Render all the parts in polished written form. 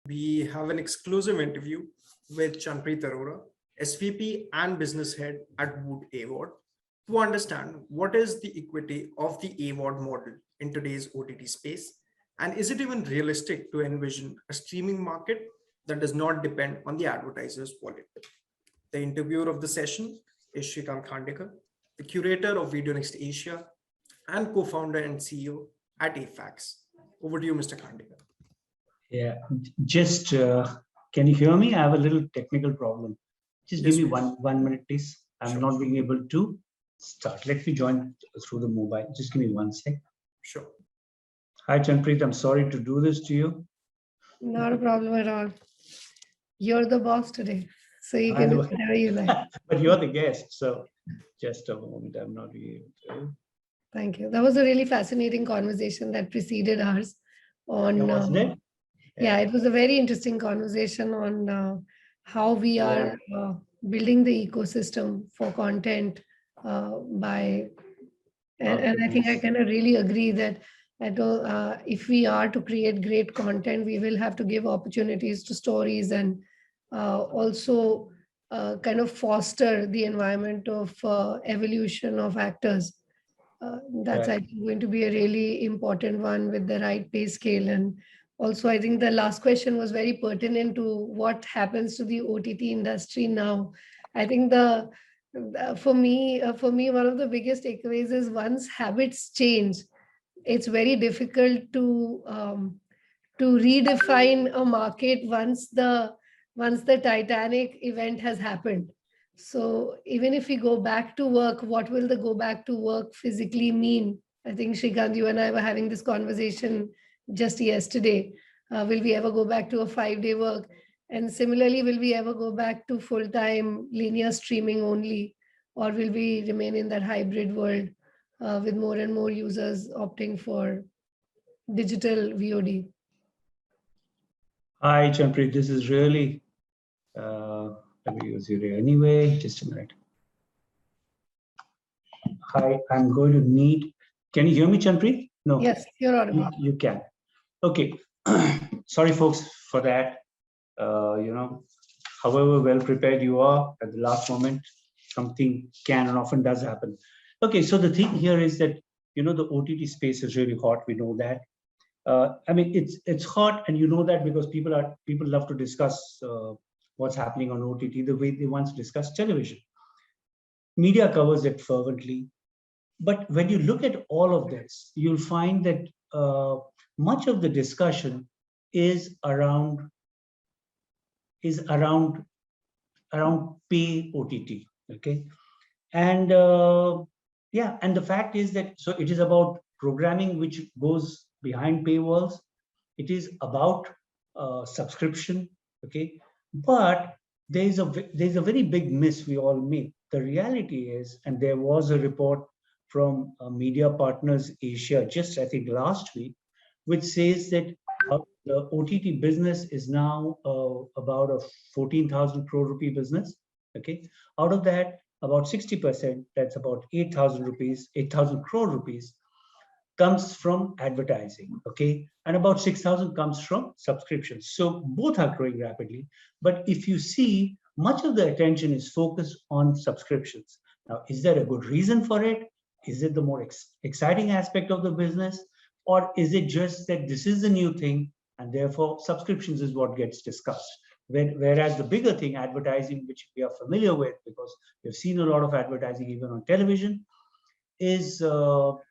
We have an exclusive interview with Chanpreet Arora, SVP and Business Head at VOOT AVOD, to understand what is the equity of the AVOD model in today's OTT space, and is it even realistic to envision a streaming market that does not depend on the advertiser's wallet. The interviewer of the session is Shrikant Khandekar, the curator of vdonxtasia and co-founder and CEO at AFAX. Over to you, Mr. Khandekar. Yeah, just can you hear me? I have a little technical problem. Just Yes, give me please. one minute, please. I'm Sure. not being able to start. Let me join through the mobile. Just give me one sec. Sure. Hi, Chanpreet. I'm sorry to do this to you. Not a problem at all. You're the boss today, so you can do whatever you like. But you're the guest, so just a moment. I'm not being able to. Thank you. That was a really fascinating conversation that preceded ours on. Wasn't it? Yeah, it was a very interesting conversation on how we are building the ecosystem for content by, and I think I kind of really agree that if we are to create great content, we will have to give opportunities to stories and also kind of foster the environment of evolution of actors. That's, I think, going to be a really important one with the right pay scale. And also, I think the last question was very pertinent to what happens to the OTT industry now. I think for me, one of the biggest takeaways is once habits change, it's very difficult to redefine a market once the Titanic event has happened. So even if we go back to work, what will the go back to work physically mean? I think Shrikant, you and I were having this conversation just yesterday. Will we ever go back to a 5-day work? And similarly, will we ever go back to full-time linear streaming only? Or will we remain in that hybrid world with more and more users opting for digital VOD? Hi, Chanpreet. This is really, let me use you here anyway. Just a minute. Hi, I'm going to need, can you hear me, Chanpreet? No. Yes, you're audible. You can. Okay. Sorry, folks, for that. However well prepared you are at the last moment, something can and often does happen. Okay, so the thing here is that, the OTT space is really hot. We know that. I mean, it's hot, and you know that because people love to discuss what's happening on OTT the way they once discussed television. Media covers it fervently, but when you look at all of this, you'll find that much of the discussion is around pay OTT. Okay, and yeah, and the fact is that so it is about programming which goes behind paywalls. It is about subscription. Okay, but there's a very big miss we all make. The reality is, and there was a report from Media Partners Asia just I think last week, which says that the OTT business is now about a 14,000 crore rupee business. Okay, out of that, about 60%, that's about 8,000 crore rupees, comes from advertising. Okay, and about 6,000 comes from subscriptions. So both are growing rapidly. But if you see, much of the attention is focused on subscriptions. Now, is there a good reason for it? Is it the more exciting aspect of the business? Or is it just that this is the new thing and therefore subscriptions is what gets discussed? Whereas the bigger thing, advertising, which we are familiar with because we've seen a lot of advertising even on television, is doesn't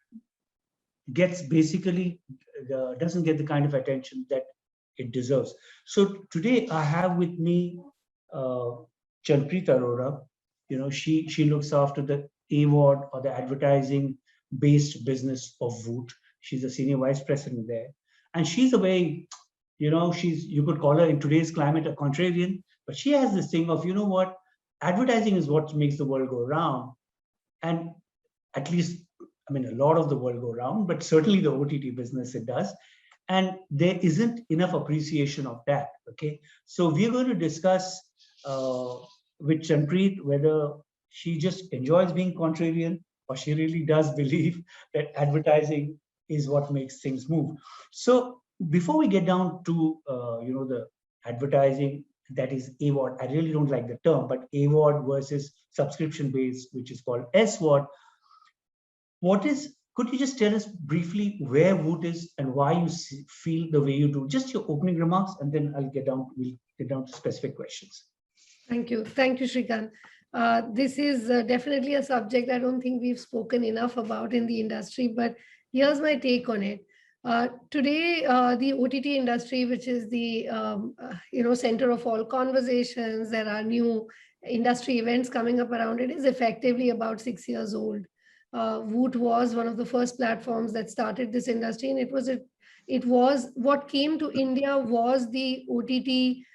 get the kind of attention that it deserves. So today I have with me Chanpreet Arora. She looks after the AVOD or the advertising based business of VOOT. She's a senior vice president there, and she's a very, you could call her in today's climate a contrarian, but she has this thing of, what, advertising is what makes the world go round, and at least, I mean, a lot of the world go round, but certainly the OTT business it does, and there isn't enough appreciation of that. Okay, so we're going to discuss with Chanpreet whether she just enjoys being contrarian or she really does believe that advertising is what makes things move. So before we get down to the advertising that is AVOD. I really don't like the term, but AVOD versus subscription based, which is called SVOD. Could you just tell us briefly where VOOT is and why you feel the way you do? Just your opening remarks, and then we'll get down to specific questions. Thank you, Shrikant. This is definitely a subject I don't think we've spoken enough about in the industry, but here's my take on it. Today, the OTT industry, which is the center of all conversations, there are new industry events coming up around it, is effectively about 6 years old. VOOT was one of the first platforms that started this industry, and it was what came to India was the OTT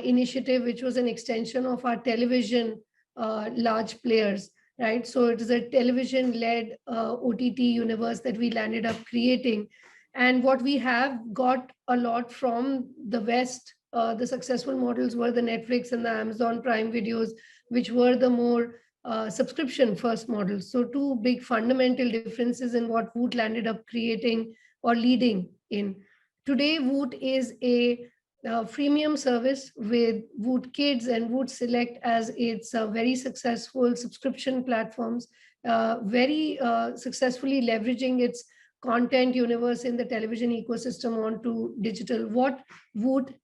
initiative, which was an extension of our television large players, right? So it is a television-led OTT universe that we landed up creating. And what we have got a lot from the West, the successful models were the Netflix and the Amazon Prime videos, which were the more subscription first models. So two big fundamental differences in what VOOT landed up creating or leading in. Today, VOOT is a freemium service with VOOT Kids and VOOT Select as its very successful subscription platforms, very successfully leveraging its content universe in the television ecosystem onto digital. What VOOT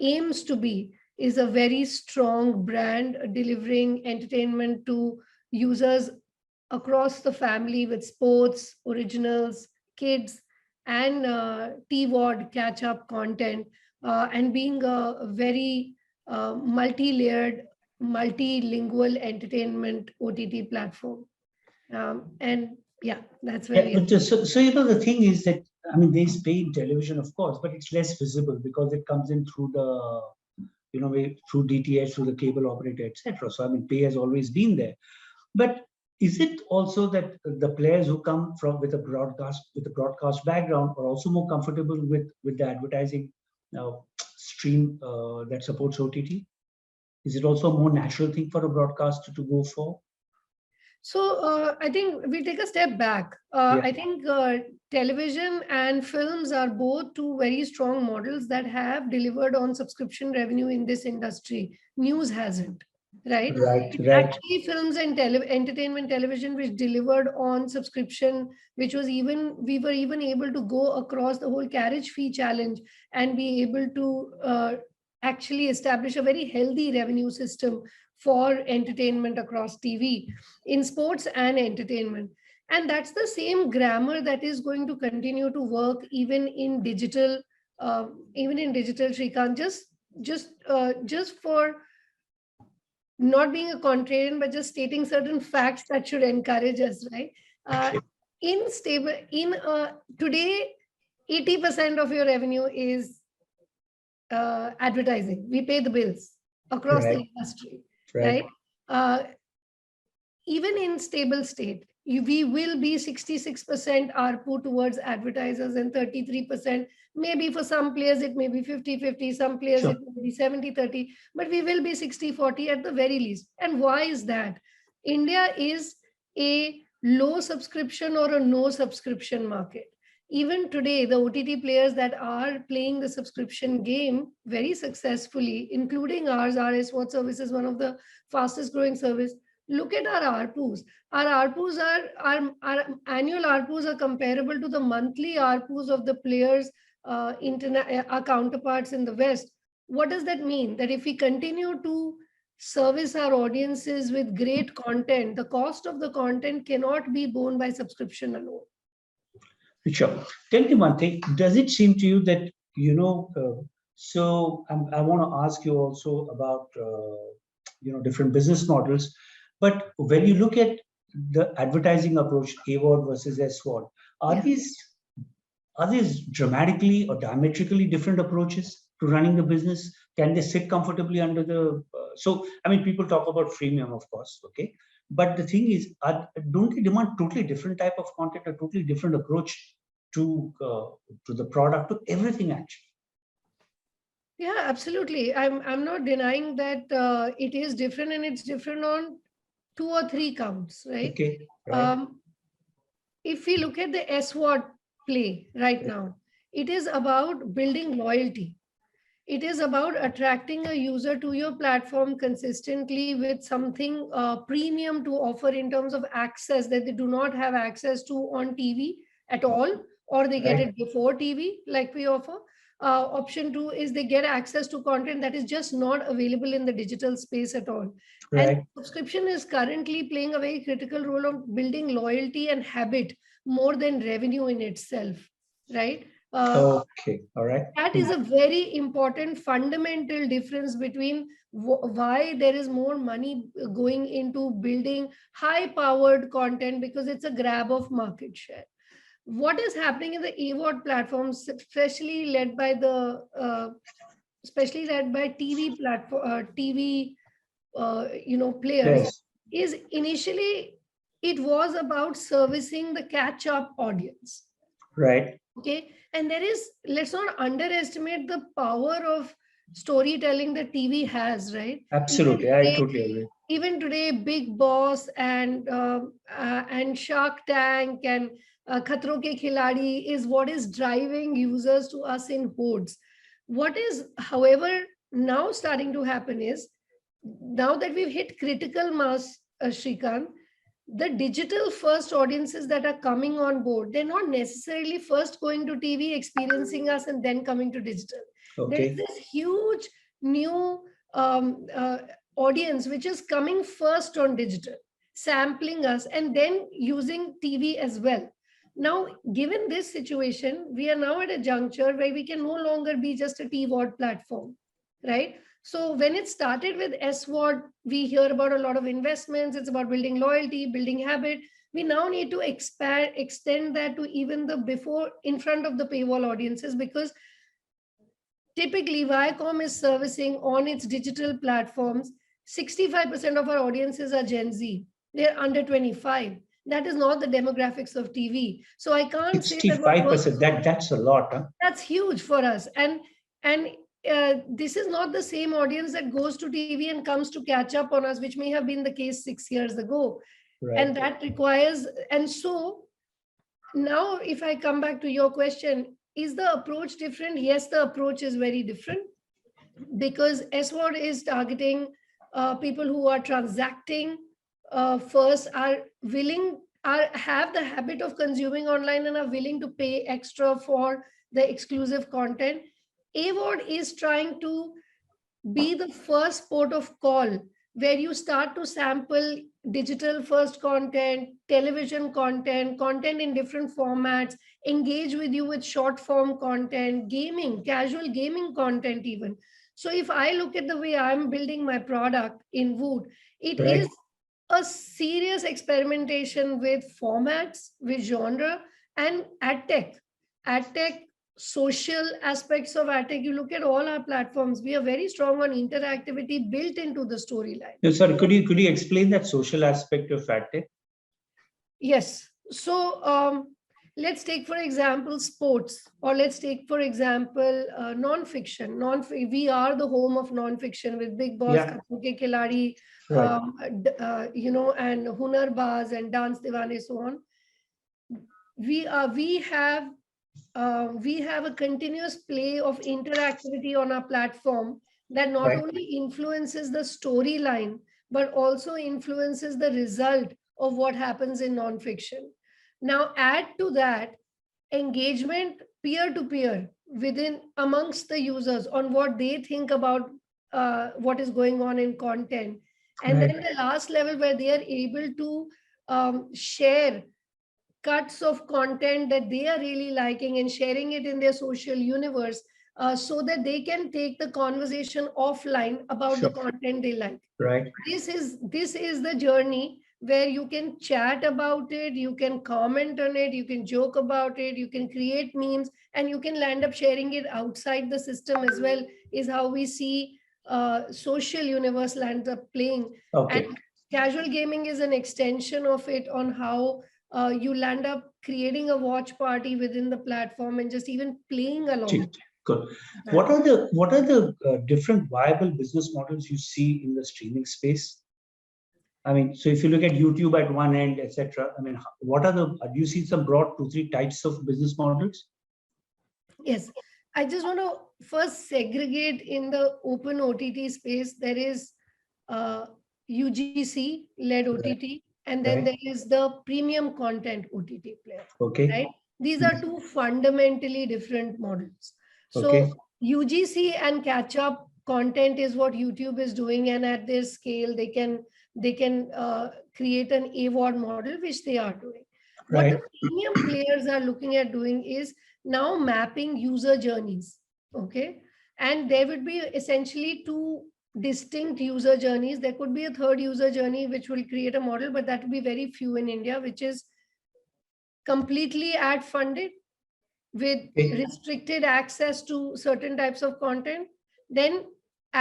aims to be is a very strong brand delivering entertainment to users across the family with sports, originals, kids, and TVOD catch-up content, and being a very multi-layered, multilingual entertainment OTT platform. And yeah, that's where we are. So the thing is that, I mean, there's paid television, of course, but it's less visible because it comes in through the through DTH, through the cable operator, etc. So I mean, pay has always been there. But is it also that the players who come from with a broadcast background are also more comfortable with the advertising stream that supports OTT? Is it also a more natural thing for a broadcaster to go for? So I think we take a step back. I think television and films are both two very strong models that have delivered on subscription revenue in this industry. News hasn't, right? Actually, films and entertainment television which delivered on subscription, which was we were even able to go across the whole carriage fee challenge and be able to actually establish a very healthy revenue system for entertainment across TV, in sports and entertainment. And that's the same grammar that is going to continue to work even in digital, Shrikant. Just for not being a contrarian, but just stating certain facts that should encourage us, right? Today, 80% of your revenue is advertising. We pay the bills across the industry. Right? Even in stable state, we will be 66% ARPU towards advertisers and 33%. Maybe for some players, it may be 50-50, some players it may be 70-30, but we will be 60-40 at the very least. And why is that? India is a low subscription or a no subscription market. Even today, the OTT players that are playing the subscription game very successfully, including ours, our SWOT service is one of the fastest growing service. Look at our ARPUs. Our ARPUs our annual ARPUs are comparable to the monthly ARPUs of the players, our counterparts in the West. What does that mean? That if we continue to service our audiences with great content, the cost of the content cannot be borne by subscription alone. Sure. Tell me one thing. Does it seem to you that, so I want to ask you also about, different business models, but when you look at the advertising approach, AVOD versus SVOD, are these dramatically or diametrically different approaches to running the business? Can they sit comfortably under the, so, I mean, people talk about freemium, of course, okay? But the thing is, don't they demand totally different type of content, a totally different approach to the product, to everything actually? Yeah, absolutely. I'm not denying that it is different, and it's different on 2 or 3 counts, right? Okay. Right. If we look at the SWOT play right now, it is about building loyalty. It is about attracting a user to your platform consistently with something premium to offer in terms of access that they do not have access to on TV at all, or they get it before TV, like we offer. Option 2 is they get access to content that is just not available in the digital space at all. And subscription is currently playing a very critical role of building loyalty and habit more than revenue in itself, right? Okay, all right. That is a very important fundamental difference between why there is more money going into building high-powered content, because it's a grab of market share. What is happening in the AVOD platforms, especially led by TV platform, TV, players, is initially it was about servicing the catch-up audience. Right. Okay. And let's not underestimate the power of storytelling that TV has, right? Absolutely. I totally agree. Even today, Big Boss and Shark Tank and Khatron Ke Khiladi is what is driving users to us in hordes. What is, however, now starting to happen is, now that we've hit critical mass, Shrikant, the digital first audiences that are coming on board, they're not necessarily first going to TV, experiencing us, and then coming to digital. There's this huge new audience which is coming first on digital, sampling us, and then using TV as well. Now, given this situation, we are now at a juncture where we can no longer be just a TVOD platform, right? So when it started with SVOD, we hear about a lot of investments. It's about building loyalty, building habit. We now need to extend that to even the before, in front of the paywall audiences, because typically Viacom is servicing on its digital platforms, 65% of our audiences are Gen Z. They're under 25. That is not the demographics of TV. So I can't say 65%. That's a lot, huh? That's huge for us. And this is not the same audience that goes to TV and comes to catch up on us, which may have been the case 6 years ago. Right. And that requires, and so now if I come back to your question, is the approach different? Yes, the approach is very different, because SVOD is targeting people who are transacting first, have the habit of consuming online and are willing to pay extra for the exclusive content. AVOD is trying to be the first port of call where you start to sample digital first content, television content, content in different formats, engage with you with short form content, gaming, casual gaming content even. So if I look at the way I'm building my product in VOOT, it is a serious experimentation with formats, with genre, and ad tech, social aspects of AdTech. You look at all our platforms, we are very strong on interactivity built into the storyline. No, sorry, could you explain that social aspect of AdTech? Yes. So let's take, for example, sports, or let's take, for example, non-fiction. We are the home of non-fiction with Big Boss, Khatron Ke Khiladi, and Hunar Baaz and Dance Diwane, so on. We have a continuous play of interactivity on our platform that not only influences the storyline, but also influences the result of what happens in nonfiction. Now, add to that engagement peer-to-peer amongst the users on what they think about what is going on in content. And then the last level where they are able to share cuts of content that they are really liking and sharing it in their social universe, so that they can take the conversation offline about the content they like. Right. This is the journey where you can chat about it, you can comment on it, you can joke about it, you can create memes, and you can land up sharing it outside the system as well, is how we see social universe land up playing. And casual gaming is an extension of it, on how you land up creating a watch party within the platform and just even playing along. Good. What are the different viable business models you see in the streaming space? I mean, so if you look at YouTube at one end, etc. I mean, do you see some broad 2-3 types of business models? Yes, I just want to first segregate in the open OTT space. There is UGC led OTT, and then Right. there is the premium content OTT player. Okay. Right? These are two fundamentally different models. So Okay. UGC and catch up content is what YouTube is doing, and at their scale, they can create an AVOD model, which they are doing. What Right. the premium players are looking at doing is now mapping user journeys. Okay. And there would be essentially two distinct user journeys. There could be a third user journey which will create a model, but that would be very few in India, which is completely ad funded with Okay. restricted access to certain types of content. Then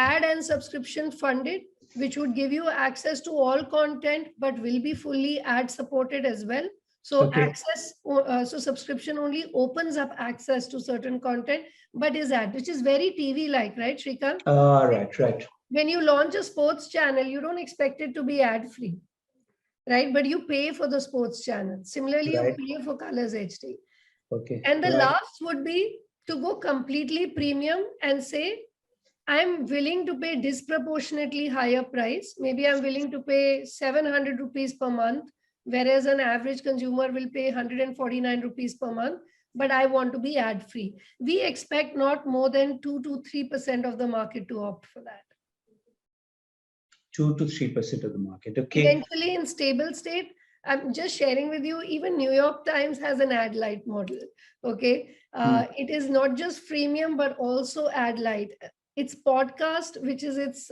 ad and subscription funded, which would give you access to all content, but will be fully ad supported as well. So Okay. so subscription only opens up access to certain content, but is ad, which is very TV like, right, Shrikant? Right. When you launch a sports channel, you don't expect it to be ad free, right? But you pay for the sports channel. Similarly, you Right. pay for Colors HD. Okay. And the Right. last would be to go completely premium and say, I'm willing to pay disproportionately higher price. Maybe I'm willing to pay 700 rupees per month, whereas an average consumer will pay 149 rupees per month, but I want to be ad free. We expect not more than 2 to 3% of the market to opt for that. 2 to 3% of the market. Okay. Eventually, in stable state, I'm just sharing with you, even New York Times has an ad light model. Okay. It is not just freemium, but also ad light. It's podcast, which is its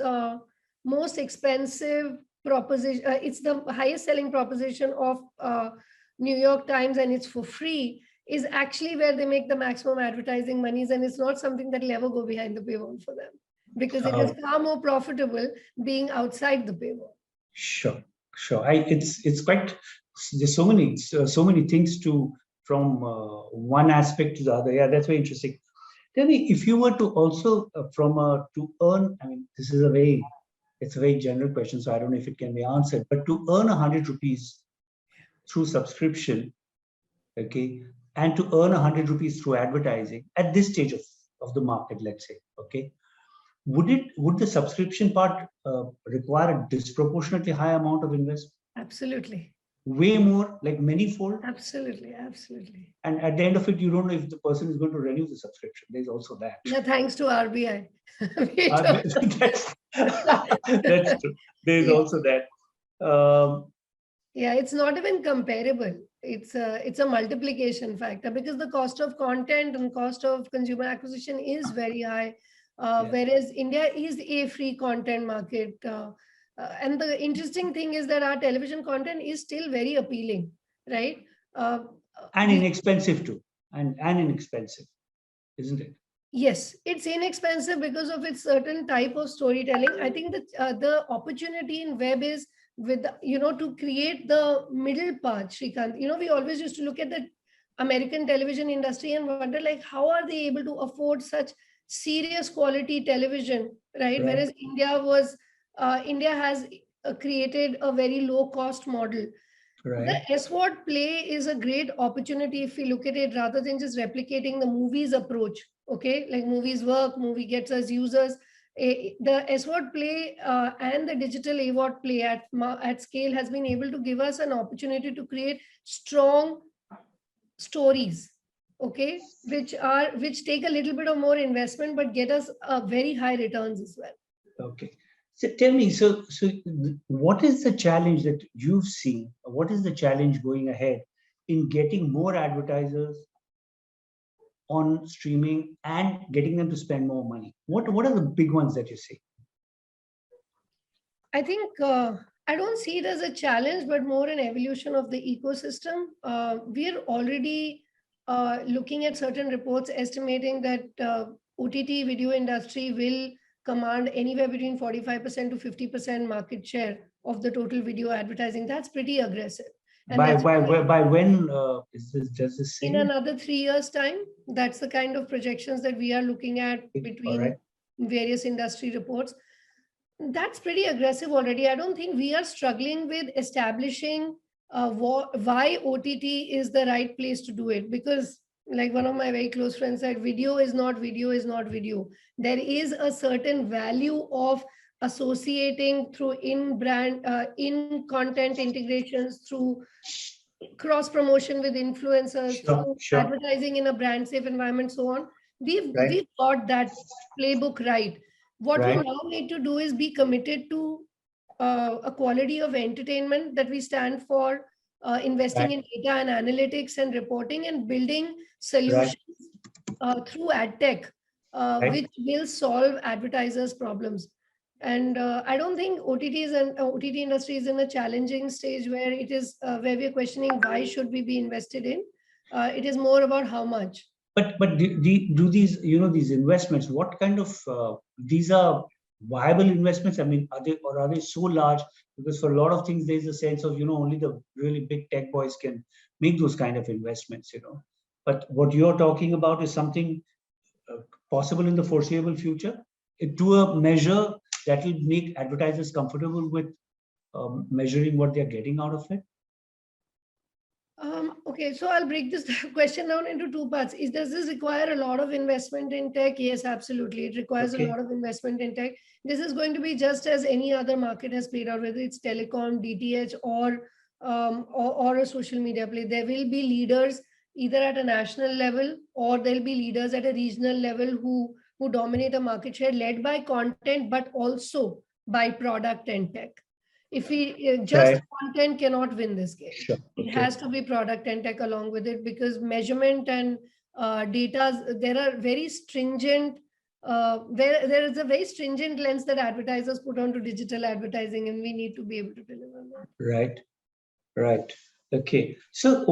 most expensive proposition. It's the highest selling proposition of New York Times, and it's for free, is actually where they make the maximum advertising monies. And it's not something that will ever go behind the paywall for them, because it is far more profitable being outside the paywall. Sure. It's quite, there's so many things to from one aspect to the other. Yeah, that's very interesting. Tell me, if you were to also to earn, I mean, it's a very general question, so I don't know if it can be answered. But to earn 100 rupees through subscription, okay, and to earn 100 rupees through advertising at this stage of the market, let's say, okay, would the subscription part require a disproportionately high amount of investment? Absolutely. Way more, like many-fold? Absolutely. And at the end of it, you don't know if the person is going to renew the subscription. There's also that. Yeah, thanks to RBI. That's true. There's also that. Yeah, it's not even comparable. It's a multiplication factor, because the cost of content and cost of consumer acquisition is very high. Whereas India is a free content market. And the interesting thing is that our television content is still very appealing, right? And inexpensive too. And inexpensive, isn't it? Yes, it's inexpensive because of its certain type of storytelling. I think that the opportunity in web is to create the middle part, Shrikant. We always used to look at the American television industry and wonder, like, how are they able to afford such serious quality television, right? Whereas India has created a very low cost model. Right. The SWOT play is a great opportunity if we look at it, rather than just replicating the movies approach. Okay, like movies work, movie gets us users. The SWOT play and the digital AVOD play at scale has been able to give us an opportunity to create strong stories, okay, which take a little bit of more investment but get us very high returns as well. Okay. So tell me, so what is the challenge that you've seen? What is the challenge going ahead in getting more advertisers on streaming and getting them to spend more money? What are the big ones that you see? I think I don't see it as a challenge, but more an evolution of the ecosystem. We're already looking at certain reports estimating that OTT video industry will command anywhere between 45% to 50% market share of the total video advertising. That's pretty aggressive. And by when does this say? In another 3 years' time. That's the kind of projections that we are looking at between various industry reports. That's pretty aggressive already. I don't think we are struggling with establishing why OTT is the right place to do it, because like one of my very close friends said, video is not video is not video. There is a certain value of associating through in content integrations, through cross promotion with influencers, Sure, through sure. advertising in a brand safe environment, so on. Right. We've got that playbook right. What we Right. now need to do is be committed to a quality of entertainment that we stand for, investing Right. in data and analytics and reporting, and building Right. solutions through ad tech, Right. which will solve advertisers' problems. And I don't think OTTs and OTT industry is in a challenging stage where it is where we are questioning why should we be invested in. It is more about how much. But do these, these investments, what kind of these are viable investments? I mean, are they so large? Because for a lot of things, there's a sense of, only the really big tech boys can make those kind of investments. But what you're talking about is something possible in the foreseeable future, to a measure that will make advertisers comfortable with measuring what they're getting out of it. Okay, so I'll break this question down into two parts. Does this require a lot of investment in tech? Yes, absolutely. It requires a lot of investment in tech. This is going to be just as any other market has played out, whether it's telecom, DTH, or a social media play. There will be leaders either at a national level, or there'll be leaders at a regional level who dominate a market share led by content, but also by product and tech. If we just content cannot win this game. Sure. It has to be product and tech along with it, because measurement and data, there are very stringent, there is a very stringent lens that advertisers put onto digital advertising, and we need to be able to deliver that. Right. Okay. So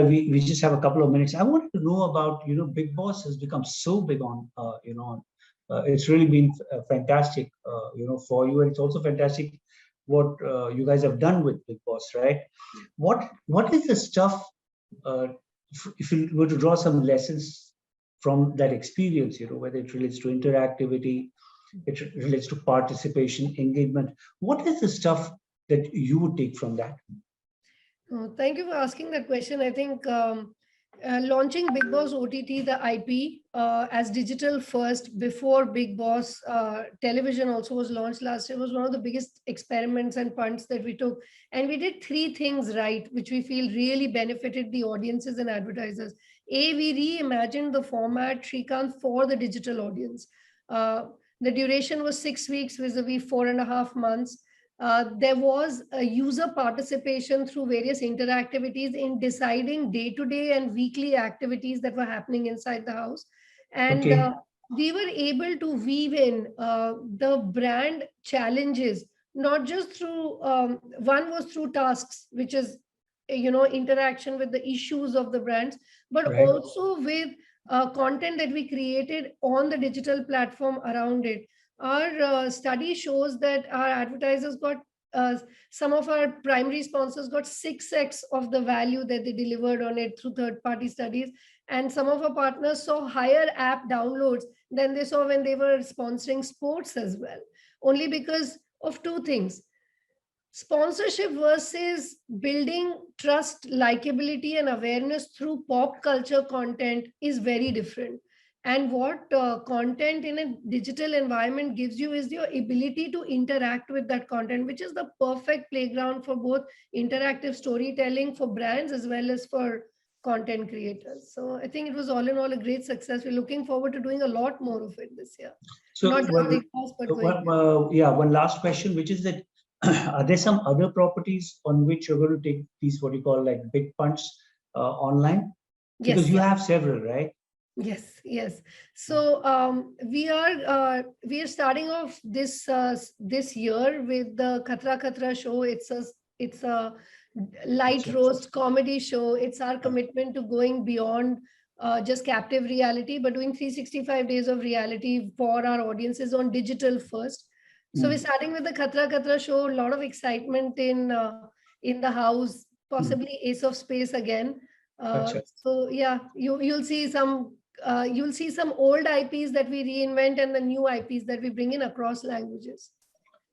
we just have a couple of minutes. I wanted to know about, Big Boss has become so big on, it's really been fantastic, for you. And it's also fantastic what you guys have done with Big Boss, right? What is the stuff, if you were to draw some lessons from that experience, whether it relates to interactivity, it relates to participation, engagement, what is the stuff that you would take from that? Thank you for asking that question. I think launching Big Boss OTT, the IP, as digital first before Big Boss television also was launched last year, was one of the biggest experiments and punts that we took. And we did three things right, which we feel really benefited the audiences and advertisers. A, we reimagined the format, Shrikant, for the digital audience. The duration was 6 weeks vis-a-vis 4.5 months. There was a user participation through various interactivities in deciding day-to-day and weekly activities that were happening inside the house. And we were able to weave in the brand challenges, not just through, one was through tasks, which is, interaction with the issues of the brands, but also with content that we created on the digital platform around it. Our study shows that our advertisers got, some of our primary sponsors got 6x of the value that they delivered on it through third-party studies. And some of our partners saw higher app downloads than they saw when they were sponsoring sports as well, only because of two things. Sponsorship versus building trust, likability, and awareness through pop culture content is very different. And what content in a digital environment gives you is your ability to interact with that content, which is the perfect playground for both interactive storytelling for brands as well as for content creators. So I think it was all in all a great success. We're looking forward to doing a lot more of it this year. So not just Big Boss, but one last question, which is that are there some other properties on which you're going to take these, what you call like big punts online? Because you have several, right? Yes. So we are starting off this year with the Khatra Khatra show. It's a light roast comedy show. It's our commitment to going beyond just captive reality, but doing 365 days of reality for our audiences on digital first. So we're starting with the Khatra Khatra show. A lot of excitement in the house, possibly Ace of Space again. So yeah, you'll see some old IPs that we reinvent and the new IPs that we bring in across languages.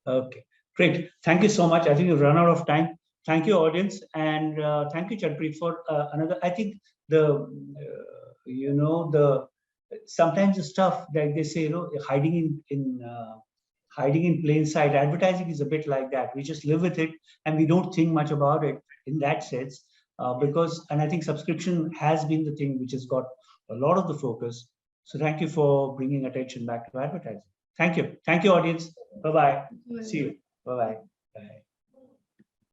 Okay, great. Thank you so much. I think we've run out of time. Thank you, audience, and thank you, Chanpreet, for another. I think you know, sometimes the stuff that they say, you know, hiding in plain sight. Advertising is a bit like that. We just live with it and we don't think much about it in that sense. And I think subscription has been the thing which has got a lot of the focus. So thank you for bringing attention back to advertising. Thank you. Thank you, audience. Bye-bye. See you. Bye-bye. Bye.